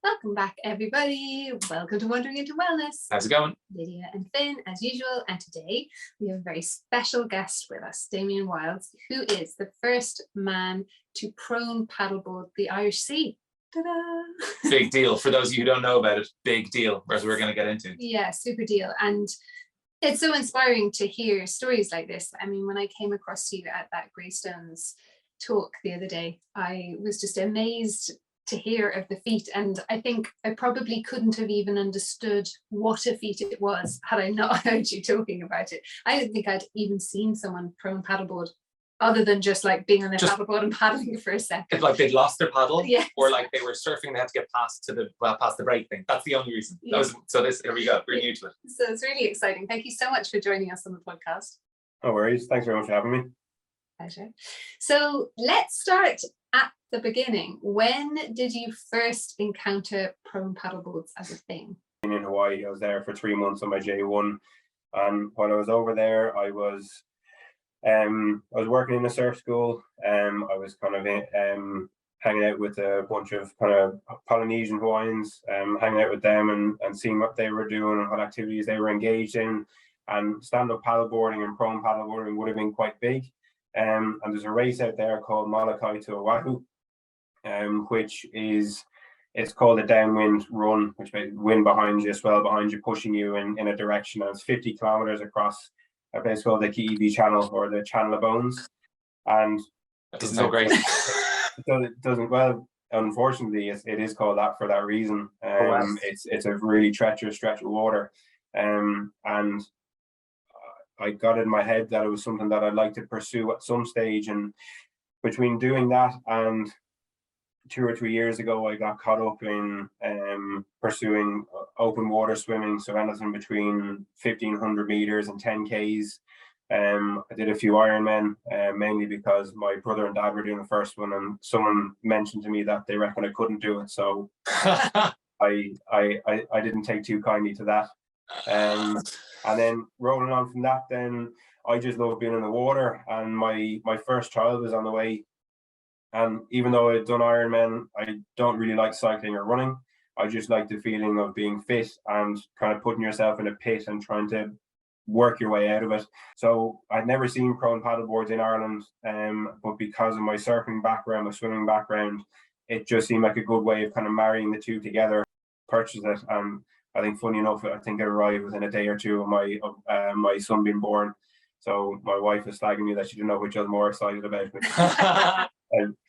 Welcome back, everybody. Welcome to Wandering into Wellness. How's it going? Lydia and Finn, as usual. And today we have a very special guest with us, Damien Wilds, who is the first man to prone paddleboard the Irish Sea. Ta-da! Big deal. For those of you who don't know about it, big deal, as we're going to get into. Yeah, super deal. And it's so inspiring to hear stories like this. I mean, when I came across you at that Greystones talk the other day, I was just amazed to hear of the feat, and I think I probably couldn't have even understood what a feat it was had I not heard you talking about it. I don't think I'd even seen someone prone paddleboard other than just like being on their paddleboard and paddling for a second. It's like they'd lost their paddle, yes. Or like they were surfing, they had to get past the break thing. That's the only reason. Yeah. Here we go. We're new to it. So it's really exciting. Thank you so much for joining us on the podcast. No worries. Thanks very much for having me. Pleasure. So let's start at the beginning. When did you first encounter prone paddleboards as a thing? In Hawaii, I was there for 3 months on my J1, and while I was over there, I was working in a surf school. I was kind of hanging out with a bunch of kind of Polynesian Hawaiians, hanging out with them and seeing what they were doing and what activities they were engaged in. And stand-up paddleboarding and prone paddleboarding would have been quite big. And there's a race out there called Molokai to Oahu, which it's called a downwind run, which means wind behind you, swell behind you, pushing you in a direction. And it's 50 kilometers across a place called the Ki'iwi Channel, or the Channel of Bones. And that doesn't sound great. It doesn't. Well, unfortunately, it is called that for that reason. It's a really treacherous stretch of water, and I got in my head that it was something that I'd like to pursue at some stage. And between doing that and 2 or 3 years ago, I got caught up in pursuing open water swimming. So anything between 1,500 meters and 10 Ks. I did a few Ironmen, mainly because my brother and dad were doing the first one, and someone mentioned to me that they reckon I couldn't do it. So I didn't take too kindly to that. And then rolling on from that, then I just love being in the water, and my first child was on the way. And even though I'd done Ironman, I don't really like cycling or running. I just like the feeling of being fit and kind of putting yourself in a pit and trying to work your way out of it. So I'd never seen prone paddleboards in Ireland, but because of my surfing background, my swimming background, it just seemed like a good way of kind of marrying the two together. Purchased it, and I think, funny enough, I think it arrived within a day or two of my son being born. So my wife was slagging me that she didn't know which I was more excited about.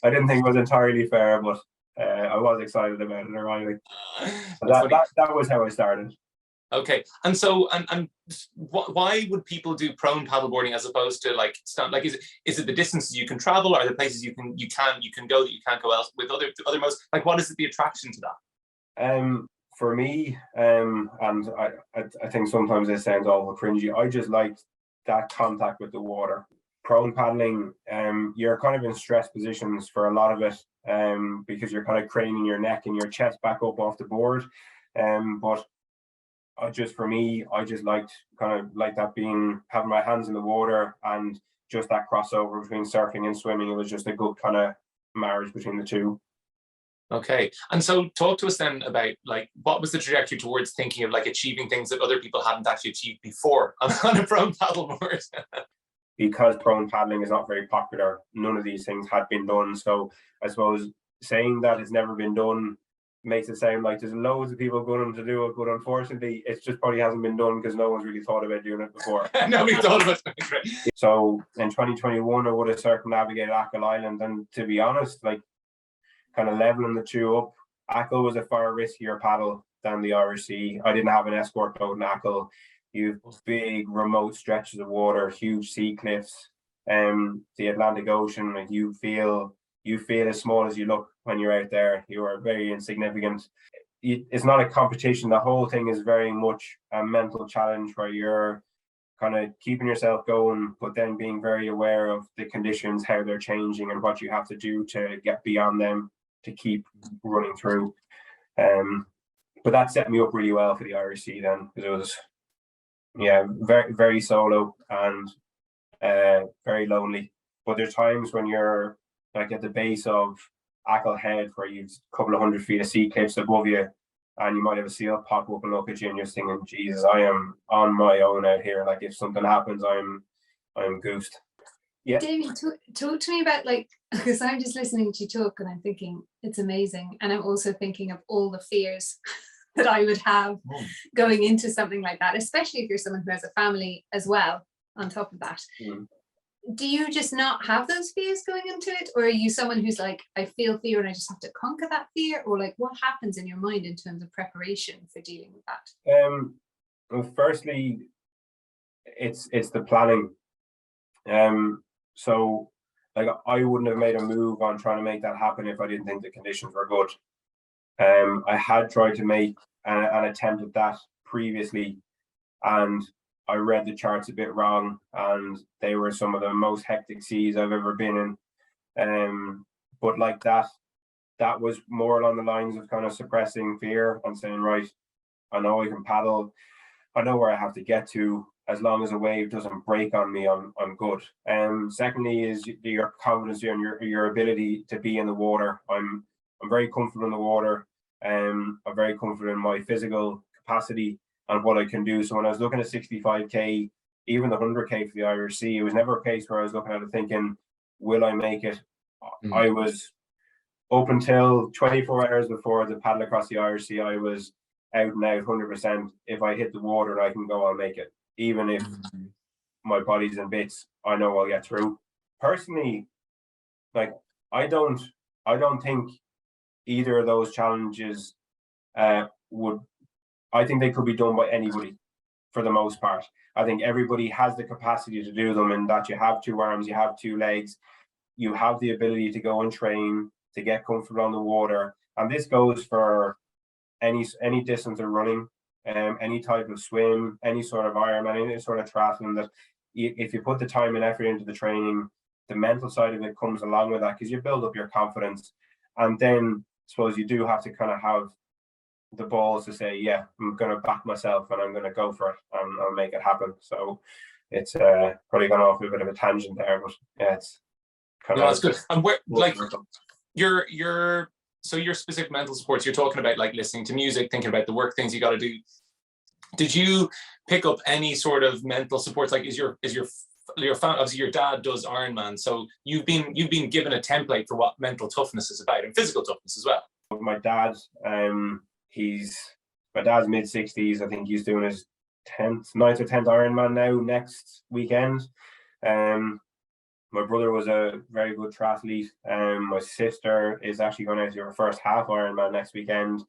I didn't think it was entirely fair, but I was excited about it arriving. So that was how I started. Okay, and so and why would people do prone paddleboarding as opposed to like is it the distances you can travel, or the places you can go that you can't go else with other modes? Like, what is the attraction to that? For me, and I think sometimes this sounds awful cringy, I just liked that contact with the water. Prone paddling, you're kind of in stress positions for a lot of it, because you're kind of craning your neck and your chest back up off the board. But for me, I just liked that having my hands in the water, and just that crossover between surfing and swimming. It was just a good kind of marriage between the two. Okay, and so talk to us then about like what was the trajectory towards thinking of like achieving things that other people hadn't actually achieved before on a prone paddleboard? Because prone paddling is not very popular, none of these things had been done. So I suppose saying that it's never been done makes it sound like there's loads of people going to do it, but unfortunately it just probably hasn't been done because no one's really thought about doing it before. Nobody thought about it. So in 2021 I would have circumnavigated Achill Island, and to be honest, like, kind of leveling the two up, Achill was a far riskier paddle than the Irish Sea. I didn't have an escort boat in Achill. You've big remote stretches of water, huge sea cliffs, the Atlantic Ocean. Like, you feel as small as you look when you're out there. You are very insignificant. It's not a competition. The whole thing is very much a mental challenge where you're kind of keeping yourself going, but then being very aware of the conditions, how they're changing, and what you have to do to get beyond them to keep running through. But that set me up really well for the Irish Sea then, because it was very, very solo and very lonely. But there's times when you're like at the base of Head, where you've a couple of 100 feet of sea cliffs above you, and you might have a seal pop up and look at you, and you're just thinking, Jesus, I am on my own out here. Like, if something happens, I'm goosed. Yeah. Damien, talk to me about, like, because I'm just listening to you talk and I'm thinking it's amazing, and I'm also thinking of all the fears that I would have going into something like that, especially if you're someone who has a family as well on top of that. Do you just not have those fears going into it, or are you someone who's like, I feel fear and I just have to conquer that fear, or like what happens in your mind in terms of preparation for dealing with that? Well, firstly, it's the planning. So like, I wouldn't have made a move on trying to make that happen if I didn't think the conditions were good. I had tried to make an attempt at that previously, and I read the charts a bit wrong, and they were some of the most hectic seas I've ever been in. But like that was more along the lines of kind of suppressing fear and saying, right, I know I can paddle, I know where I have to get to. As long as a wave doesn't break on me, I'm good. Secondly is your confidence and your ability to be in the water. I'm very comfortable in the water. I'm very confident in my physical capacity and what I can do. So when I was looking at 65k, even the 100k for the Irish Sea, it was never a case where I was looking at it thinking, will I make it? I was, up until 24 hours before the paddle across the Irish Sea, I was out and out 100%. If I hit the water and I can go, I'll make it. Even if my body's in bits, I know I'll get through. Personally, like, I don't think either of those challenges I think they could be done by anybody for the most part. I think everybody has the capacity to do them, in that you have 2 arms, you have 2 legs, you have the ability to go and train, to get comfortable on the water. And this goes for any distance of running, any type of swim, any sort of Ironman, any sort of triathlon, that if you put the time and effort into the training, the mental side of it comes along with that, because you build up your confidence. And then I suppose you do have to kind of have the balls to say, yeah, I'm going to back myself and I'm going to go for it and I'll make it happen. So it's probably gone off a bit of a tangent there, but yeah, it's kind of... that's good. And where, like, so your specific mental supports, you're talking about like listening to music, thinking about the work things you got to do. Did you pick up any sort of mental supports? Like, is your obviously your dad does Ironman, so you've been given a template for what mental toughness is about, and physical toughness as well. My dad, my dad's mid-60s. I think he's doing his 9th or 10th Ironman now next weekend. My brother was a very good triathlete. My sister is actually going to do her first half Ironman next weekend.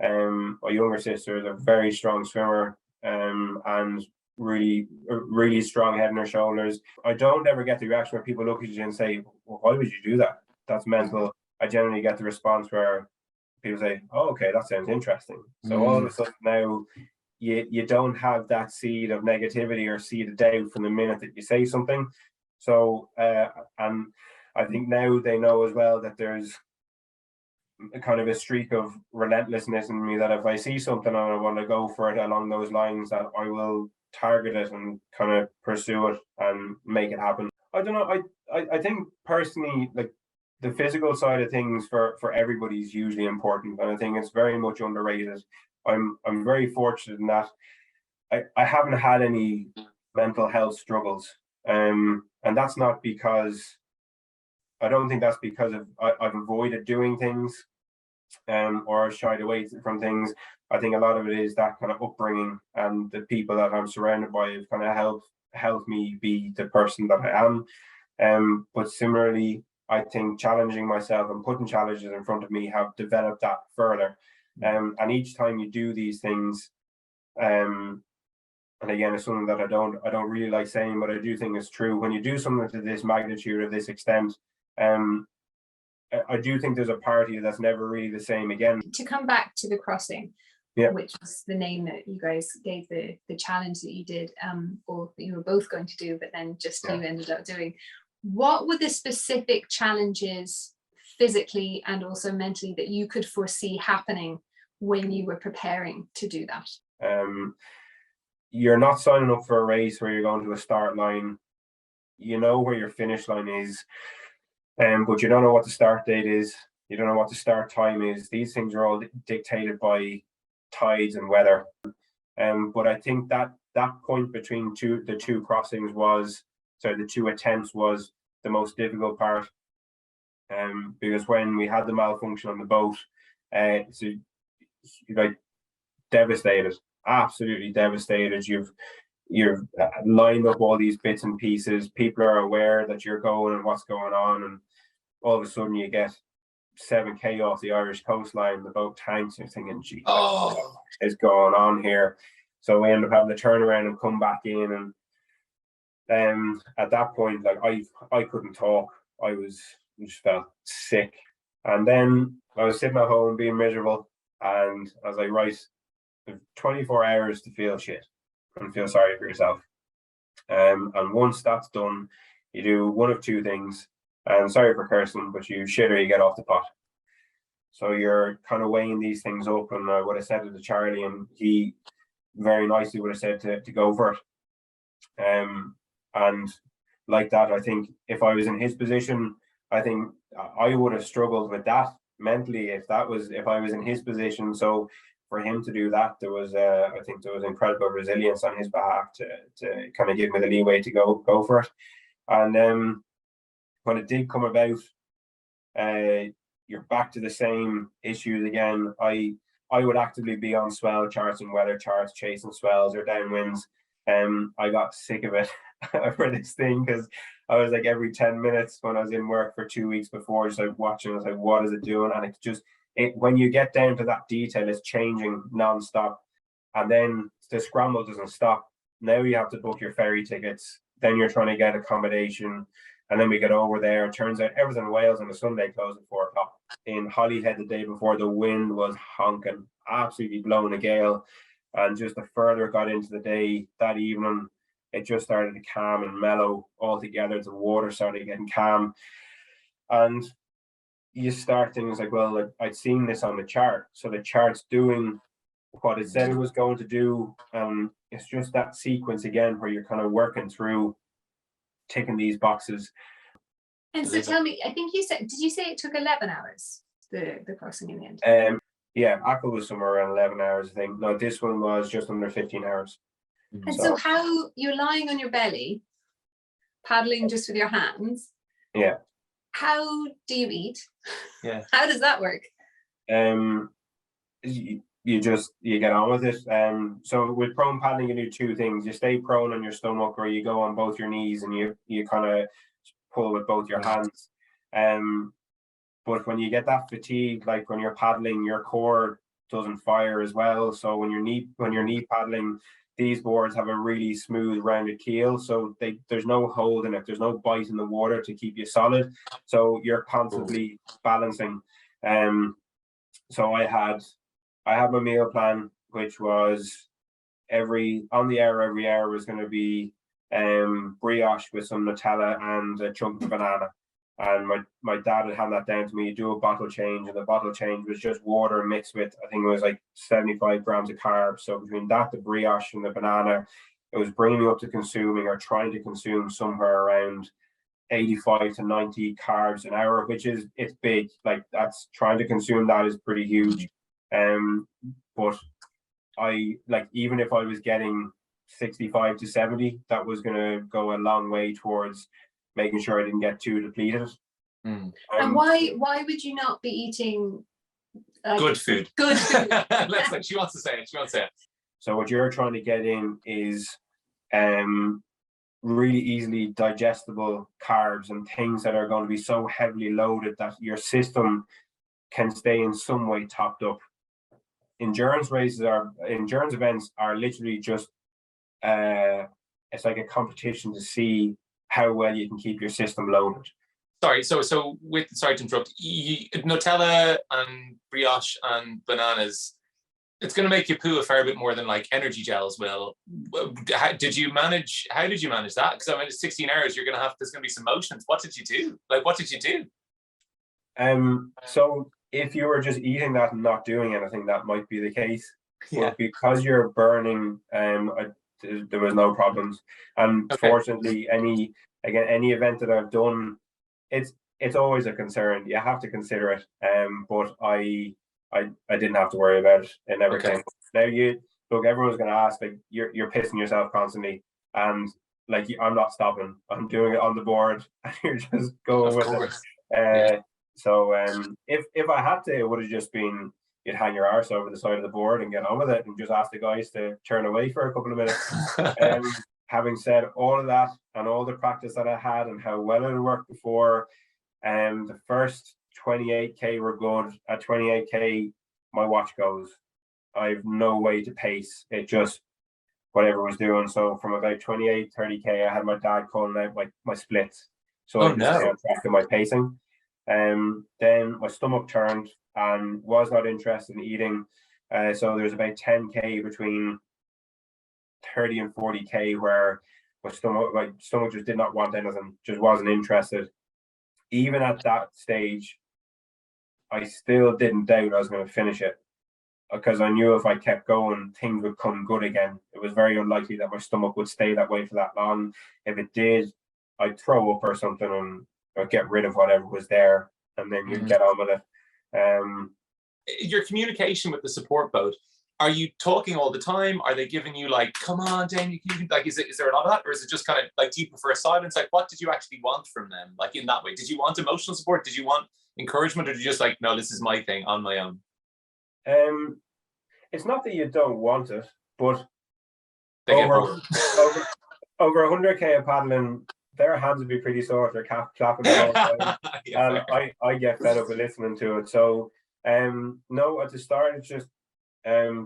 My younger sister is a very strong swimmer, and really strong head on her shoulders. I don't ever get the reaction where people look at you and say, well, why would you do that? That's mental. I generally get the response where people say, oh, okay, that sounds interesting. So all of a sudden now you don't have that seed of negativity or seed of doubt from the minute that you say something. So and I think now they know as well that there's a kind of a streak of relentlessness in me, that if I see something and I want to go for it along those lines, that I will target it and kind of pursue it and make it happen. I don't know. I think personally, like, the physical side of things for everybody is usually important, and I think it's very much underrated. I'm very fortunate in that I haven't had any mental health struggles, and that's not because, I don't think that's because I've avoided doing things or shied away from things. I think a lot of it is that kind of upbringing, and the people that I'm surrounded by have kind of helped me be the person that I am. But similarly, I think challenging myself and putting challenges in front of me have developed that further. And each time you do these things, and again, it's something that I don't really like saying, but I do think it's true. When you do something to this magnitude or this extent, I do think there's a party that's never really the same again. To come back to the crossing, yeah, which was the name that you guys gave the challenge that you did, or that you were both going to do, but then just you ended up doing. What were the specific challenges physically and also mentally that you could foresee happening when you were preparing to do that? You're not signing up for a race where you're going to a start line. You know where your finish line is, but you don't know what the start date is. You don't know what the start time is. These things are all dictated by tides and weather. But I think that point between the two crossings was, sorry, the two attempts was the most difficult part. Because when we had the malfunction on the boat, so like devastated, absolutely devastated. You've lined up all these bits and pieces. People are aware that you're going and what's going on, and all of a sudden you get 7K off the Irish coastline, the boat tanks, and you're thinking, gee, what is going on here? So we end up having to turn around and come back in, and at that point, like I couldn't talk. I just felt sick. And then I was sitting at home being miserable, and I was like, right, 24 hours to feel shit and feel sorry for yourself. And once that's done, you do one of two things. And sorry for cursing, but you shit or you get off the pot. So you're kind of weighing these things up, and I would have said it to Charlie, and he very nicely would have said to go for it. And like that, I think if I was in his position, I think I would have struggled with that mentally if I was in his position. So for him to do that, there was I think there was incredible resilience on his behalf to kind of give me the leeway to go for it. And when it did come about, you're back to the same issues again. I would actively be on swell charts and weather charts, chasing swells or downwinds. I got sick of it for this thing, because I was like every 10 minutes when I was in work for 2 weeks before, just like watching, I was like, what is it doing? And when you get down to that detail, it's changing non-stop. And then the scramble doesn't stop. Now you have to book your ferry tickets. Then you're trying to get accommodation. And then we get over there. It turns out everything in Wales on a Sunday closed at 4 o'clock. In Hollyhead the day before, the wind was honking, absolutely blowing a gale. And just the further it got into the day, that evening, it just started to calm and mellow altogether. The water started getting calm. And you start things like, well, like, I'd seen this on the chart. So the chart's doing what it said it was going to do. It's just that sequence again where you're kind of working through ticking these boxes. And so tell me, I think did you say it took 11 hours, the crossing in the end? Yeah, Apple was somewhere around 11 hours, I think. No, this one was just under 15 hours. And so how you're lying on your belly, paddling just with your hands? Yeah. How do you eat? Yeah. How does that work? You get on with it. So with prone paddling, you do two things. You stay prone on your stomach, or you go on both your knees and you kind of pull with both your hands. But when you get that fatigue, like when you're paddling, your core doesn't fire as well. So when you're knee paddling, these boards have a really smooth rounded keel, so there's no hold in it. There's no bite in the water to keep you solid. So you're constantly balancing. So I had my meal plan, which was every hour was going to be brioche with some Nutella and a chunk of banana. And my dad had handed that down to me. You do a bottle change, and the bottle change was just water mixed with, I think it was like 75 grams of carbs. So between that, the brioche and the banana, it was bringing me up to consuming, or trying to consume, somewhere around 85 to 90 carbs an hour, which it's big. Like, that's trying to consume that is pretty huge. But I, like, even if I was getting 65 to 70, that was going to go a long way towards making sure I didn't get too depleted. And why would you not be eating good food? Good food. She wants to say it. So what you're trying to get in is really easily digestible carbs and things that are going to be so heavily loaded that your system can stay in some way topped up. Endurance events are literally just it's like a competition to see how well you can keep your system loaded. Sorry to interrupt. Nutella and brioche and bananas, it's going to make you poo a fair bit more than like energy gels will. How did you manage that? Because I mean, it's 16 hours. There's going to be some motions. What did you do? So if you were just eating that and not doing anything, that might be the case. Yeah. But because you're burning, there was no problems. And fortunately, any event that I've done, it's it's always a concern. You have to consider it. But I didn't have to worry about it. It never came. Now look, everyone's going to ask, like, you're pissing yourself constantly, and like, I'm not stopping. I'm doing it on the board, and you're just going with it. So if I had to, it would have just been, you'd hang your arse over the side of the board and get on with it, and just ask the guys to turn away for a couple of minutes. Having said all of that, and all the practice that I had, and how well it worked before, the first 28k were good. At 28k, my watch goes. I've no way to pace. It just, whatever was doing. So from about 28, 30k, I had my dad calling out my splits. So I could stay on track of my pacing. Then my stomach turned and was not interested in eating. So there's about 10k between 30 and 40k where my stomach just did not want anything, just wasn't interested. Even at that stage, I still didn't doubt I was going to finish it, because I knew if I kept going, things would come good again. It was very unlikely that my stomach would stay that way for that long. If it did, I'd throw up or something, and I'd get rid of whatever was there, and then you'd get on with it. Your communication with the support boat, are you talking all the time? Are they giving you like, come on, Damien, like, is there a lot of that? Or is it just kind of like, do you prefer silence? Like, what did you actually want from them? Like, in that way, did you want emotional support? Did you want encouragement? Or did you just like, no, this is my thing on my own? It's not that you don't want it, but they over 100k of paddling, their hands would be pretty sore if they're clapping the whole time. And I get fed up with listening to it. So no, at the start it's just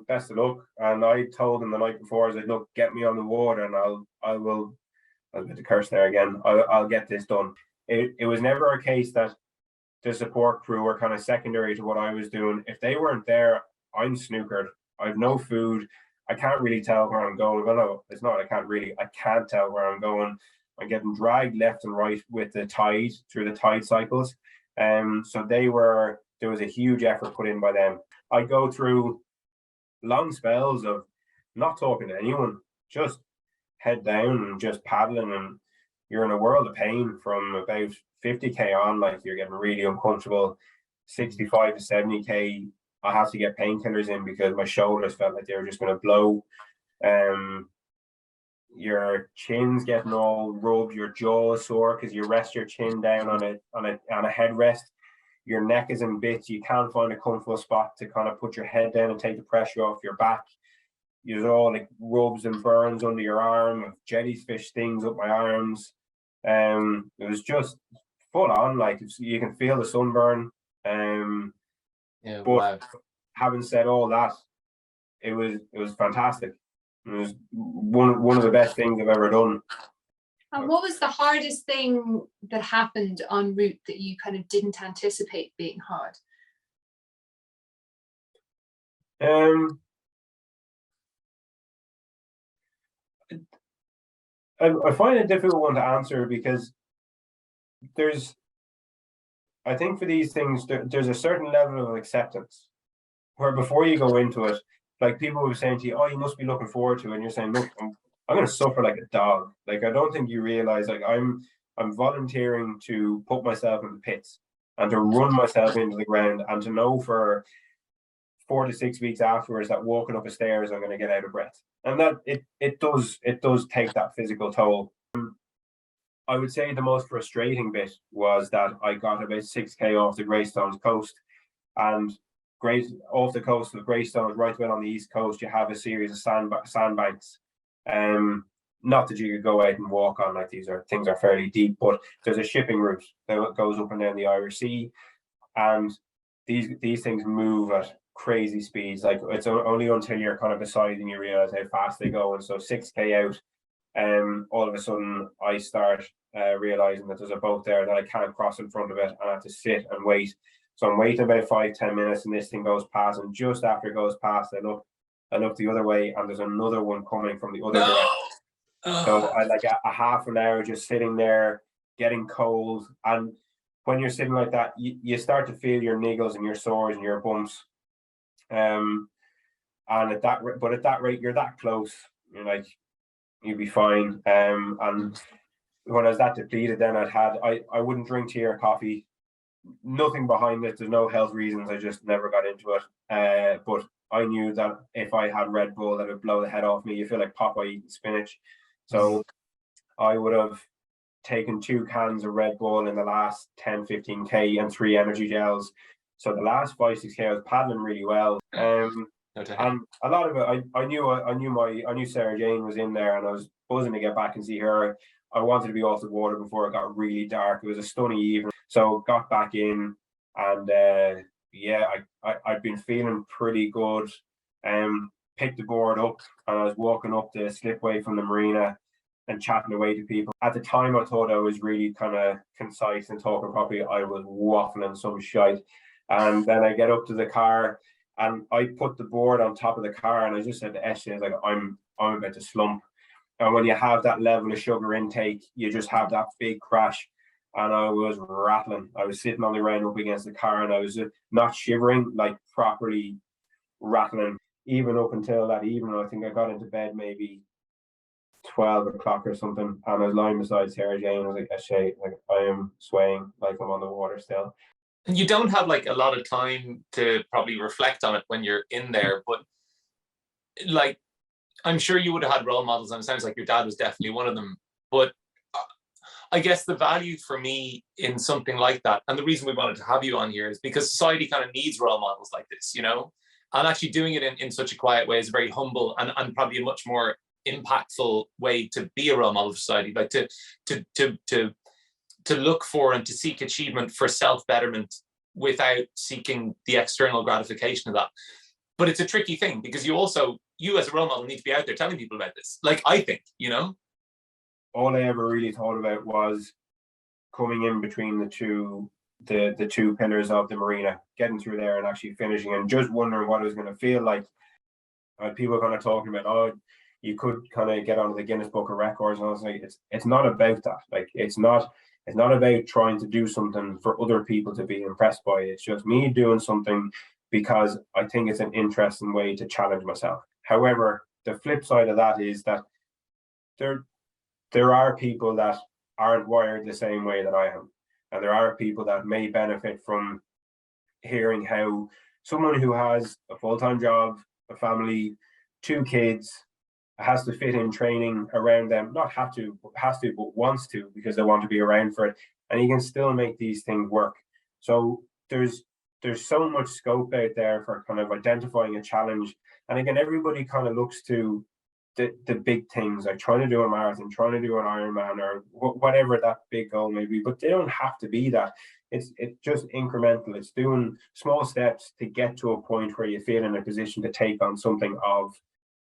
best of luck. And I told them the night before, I was like, look, get me on the water, and I'll get the curse there again. I'll get this done. It was never a case that the support crew were kind of secondary to what I was doing. If they weren't there, I'm snookered. I have no food. I can't really tell where I'm going. Well, no, it's not. I can't tell where I'm going. I'm getting dragged left and right with the tide through the tide cycles. So there was a huge effort put in by them. I go through long spells of not talking to anyone, just head down and just paddling, and you're in a world of pain from about 50k on. Like, you're getting really uncomfortable. 65 to 70k, I have to get painkillers in because my shoulders felt like they were just going to blow. Your chin's getting all rubbed, your jaw is sore because you rest your chin down on a headrest. Your neck is in bits. You can't find a comfortable spot to kind of put your head down and take the pressure off your back. There's all like rubs and burns under your arm, jellyfish stings up my arms. It was just full on. Like, you can feel the sunburn. But wow. Having said all that, it was fantastic. It was one of the best things I've ever done. And what was the hardest thing that happened en route that you kind of didn't anticipate being hard? I find it a difficult one to answer, because I think for these things, there's a certain level of acceptance where before you go into it, like, people were saying to you, oh, you must be looking forward to it. And you're saying, look, I'm going to suffer like a dog. Like, I don't think you realize, like, I'm volunteering to put myself in the pits and to run myself into the ground, and to know for 4 to 6 weeks afterwards that walking up the stairs, I'm going to get out of breath. And that it does take that physical toll. I would say the most frustrating bit was that I got about 6k off the Greystones coast, and off the coast of Greystones, right away on the east coast, you have a series of sandbanks. Not that you could go out and walk on, like, things are fairly deep, but there's a shipping route that goes up and down the Irish Sea, and these things move at crazy speeds. Like, it's only until you're kind of beside and you realize how fast they go. And so 6k out, all of a sudden I start realizing that there's a boat there that I can't cross in front of it, and I have to sit and wait. So I'm waiting about 5-10 minutes, and this thing goes past, and just after it goes past, I look the other way, and there's another one coming from the other direction. So I like a half an hour just sitting there getting cold. And when you're sitting like that, you start to feel your niggles and your sores and your bumps. And at that rate, you're that close. You're like, you'll be fine. And when I was that depleted, then I wouldn't drink tea or coffee. Nothing behind it. There's no health reasons. I just never got into it. But I knew that if I had Red Bull, that would blow the head off me. You feel like Popeye eating spinach. So I would have taken 2 cans of Red Bull in the last 10-15k and 3 energy gels. So the last 5-6k I was paddling really well. And a lot of it, I knew Sarah Jane was in there, and I was buzzing to get back and see her. I wanted to be off the water before it got really dark. It was a stunning evening, so got back in, and I'd been feeling pretty good. Picked the board up, and I was walking up the slipway from the marina and chatting away to people. At the time, I thought I was really kind of concise and talking properly. I was waffling some shite, and then I get up to the car, and I put the board on top of the car, and I just said to Eshe, like, I'm about to slump. And when you have that level of sugar intake, you just have that big crash. And I was rattling. I was sitting on the ground up against the car, and I was not shivering, like properly rattling. Even up until that evening, I think I got into bed maybe 12 o'clock or something, and I was lying beside Sarah Jane. I was like, Eshe, like, I am swaying like I'm on the water still. And you don't have like a lot of time to probably reflect on it when you're in there, but like, I'm sure you would have had role models, and it sounds like your dad was definitely one of them. But I guess the value for me in something like that, and the reason we wanted to have you on here, is because society kind of needs role models like this, you know? And actually doing it in such a quiet way is very humble and probably a much more impactful way to be a role model for society, like to look for and to seek achievement for self-betterment without seeking the external gratification of that. But it's a tricky thing, because you as a role model need to be out there telling people about this. Like, I think, you know? All I ever really thought about was coming in between the two pillars of the marina, getting through there and actually finishing, and just wondering what it was going to feel like. People kind of talking about, oh, you could kind of get onto the Guinness Book of Records, and I was like, it's not about that. Like, it's not about trying to do something for other people to be impressed by. It's just me doing something because I think it's an interesting way to challenge myself. However, the flip side of that is that there are people that aren't wired the same way that I am. And there are people that may benefit from hearing how someone who has a full-time job, a family, 2 kids, has to fit in training around them, not have to, but wants to, because they want to be around for it. And you can still make these things work. So there's so much scope out there for kind of identifying a challenge. And again, everybody kind of looks to the big things, like trying to do a marathon, trying to do an Ironman, or whatever that big goal may be, but they don't have to be that. It's just incremental. It's doing small steps to get to a point where you feel in a position to take on something of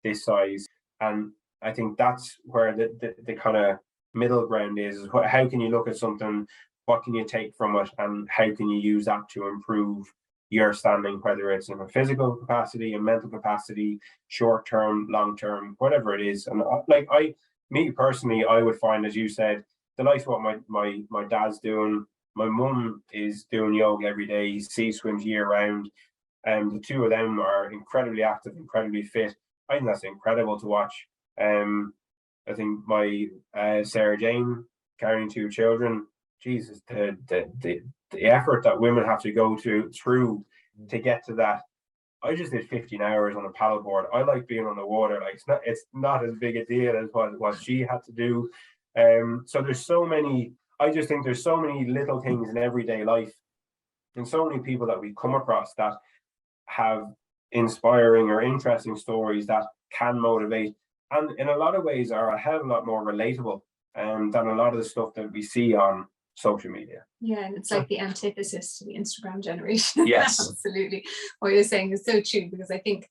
this size. And I think that's where the kind of middle ground is how can you look at something, what can you take from it, and how can you use that to improve your standing, whether it's in a physical capacity, a mental capacity, short term, long term, whatever it is. And me personally, I would find, as you said, the likes of what my dad's doing. My mum is doing yoga every day, sea swims year round, and the two of them are incredibly active, incredibly fit. I think that's incredible to watch. I think my Sarah Jane carrying 2 children, Jesus, the effort that women have to go through to get to that. I just did 15 hours on a paddleboard. I like being on the water. Like, it's not as big a deal as what she had to do. So there's so many. I just think there's so many little things in everyday life, and so many people that we come across that have inspiring or interesting stories that can motivate, and in a lot of ways are a hell of a lot more relatable than a lot of the stuff that we see on social media. Yeah, and it's like the antithesis to the Instagram generation. Yes. Absolutely. What you're saying is so true, because I think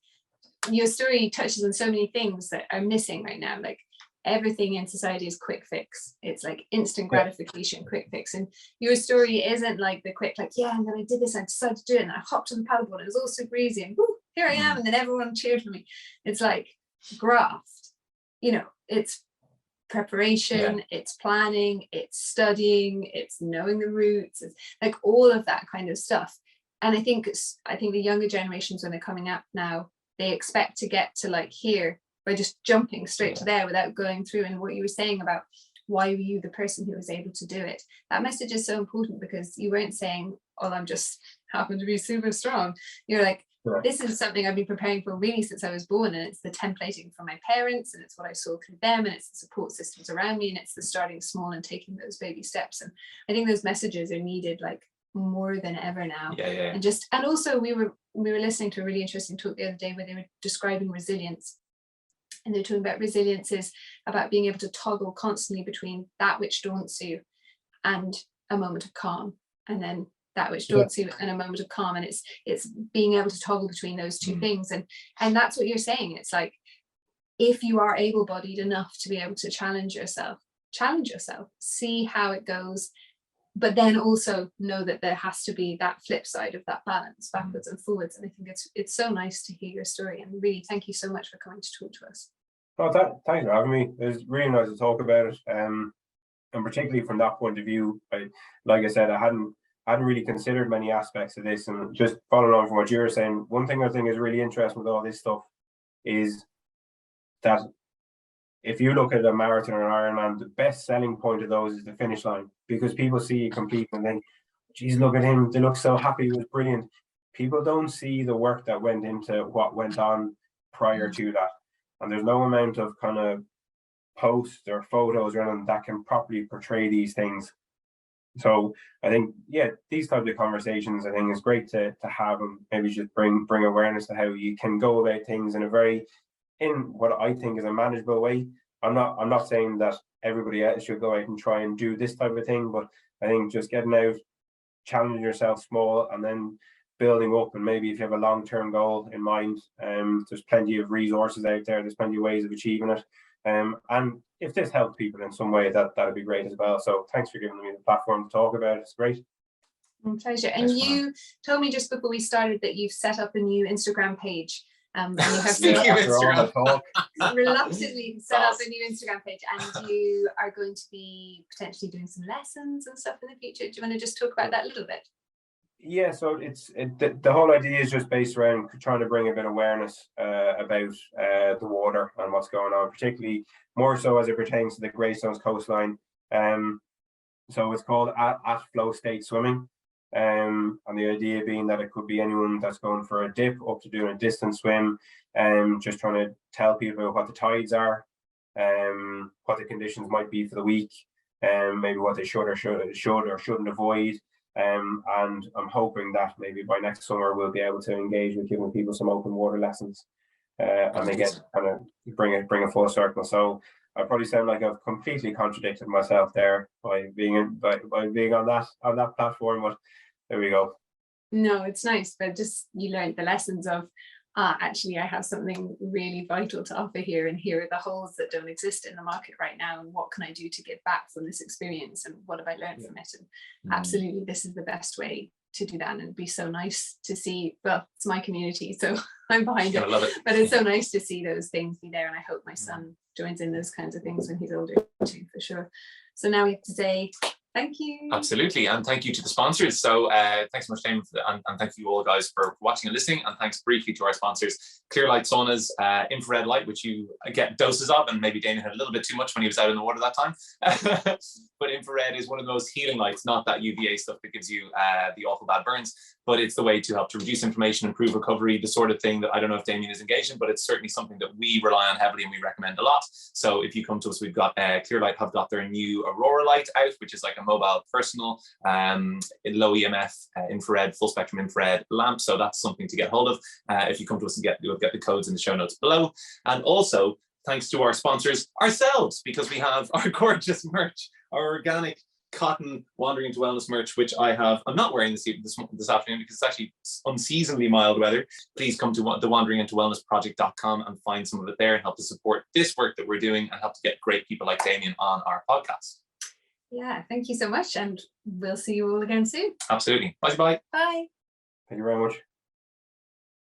your story touches on so many things that are missing right now. Like, everything in society is quick fix. It's like instant gratification, quick fix. And your story isn't like the quick, like, yeah, and then I did this, I decided to do it, and I hopped on the paddleboard, it was all so breezy, and whoo, here I am, and then everyone cheered for me. It's like graft, you know, it's preparation, it's planning, it's studying, it's knowing the routes, it's like all of that kind of stuff. And I think the younger generations, when they're coming up now, they expect to get to like here by just jumping straight to there without going through. And what you were saying about why were you the person who was able to do it? That message is so important, because you weren't saying, oh, I'm just happen to be super strong. You're like, this is something I've been preparing for really since I was born, and it's the templating from my parents, and it's what I saw through them, and it's the support systems around me, and it's the starting small and taking those baby steps. And I think those messages are needed like more than ever now. And also we were listening to a really interesting talk the other day where they were describing resilience, and they're talking about resilience is about being able to toggle constantly between that which daunts you and a moment of calm, and then that which daunts you and a moment of calm, and it's being able to toggle between those two things. And that's what you're saying. It's like, if you are able-bodied enough to be able to challenge yourself, see how it goes, but then also know that there has to be that flip side of that balance, backwards and forwards. And I think it's so nice to hear your story, and really thank you so much for coming to talk to us. Oh, thanks for having me. It was really nice to talk about it, and particularly from that point of view. Like I said, I hadn't really considered many aspects of this, and just following on from what you were saying, one thing I think is really interesting with all this stuff is that if you look at a marathon or an Ironman, the best selling point of those is the finish line, because people see you compete and think, geez, look at him, they look so happy, it was brilliant. People don't see the work that went into what went on prior to that, and there's no amount of kind of posts or photos or anything that can properly portray these things. So I think, these types of conversations, I think, is great to have, and maybe just bring awareness to how you can go about things in what I think is a manageable way. I'm not saying that everybody else should go out and try and do this type of thing, but I think just getting out, challenging yourself small, and then building up, and maybe if you have a long-term goal in mind, there's plenty of resources out there, there's plenty of ways of achieving it. And if this helps people in some way, that'd be great as well. So thanks for giving me the platform to talk about it. It's great. My pleasure. And you told me just before we started that you've set up a new Instagram page. And you have reluctantly set up a new Instagram page, and you are going to be potentially doing some lessons and stuff in the future. Do you want to just talk about that a little bit? Yeah, so the whole idea is just based around trying to bring a bit of awareness about the water and what's going on, particularly more so as it pertains to the Greystones coastline. So it's called at flow state swimming, and the idea being that it could be anyone that's going for a dip up to doing a distance swim, and just trying to tell people what the tides are, what the conditions might be for the week, and maybe what they should or shouldn't avoid. And I'm hoping that maybe by next summer we'll be able to engage with giving people some open water lessons, and they get kind of bring a full circle. So I probably sound like I've completely contradicted myself there by being on that platform, but there we go. No, it's nice, but just you learned the lessons of actually I have something really vital to offer here, and here are the holes that don't exist in the market right now, and what can I do to give back from this experience, and what have I learned from it? And absolutely, this is the best way to do that, and it'd be so nice to see. Well, it's my community, so I'm behind it. Love it, but it's so nice to see those things be there, and I hope my son joins in those kinds of things when he's older too, for sure. So now we have to say thank you. Absolutely, and thank you to the sponsors. So thanks so much, Damien, and thank you all guys for watching and listening, and thanks briefly to our sponsors, Clear Light Saunas, infrared light, which you get doses of, and maybe Damien had a little bit too much when he was out in the water that time. But infrared is one of the most healing lights, not that UVA stuff that gives you the awful bad burns, but it's the way to help to reduce inflammation, improve recovery, the sort of thing that I don't know if Damien is engaged in, but it's certainly something that we rely on heavily and we recommend a lot. So if you come to us, we've got Clear Light have got their new Aurora light out, which is like a mobile personal low EMF infrared, full spectrum infrared lamp. So that's something to get hold of. If you come to us, and you'll get the codes in the show notes below. And also thanks to our sponsors ourselves, because we have our gorgeous merch, our organic cotton Wandering into Wellness merch, which I'm not wearing this afternoon because it's actually unseasonably mild weather. Please come to the wanderingintowellnessproject.com and find some of it there, and help to support this work that we're doing, and help to get great people like Damien on our podcast. Yeah, thank you so much, and we'll see you all again soon. Absolutely. Bye. Bye. Thank you very much.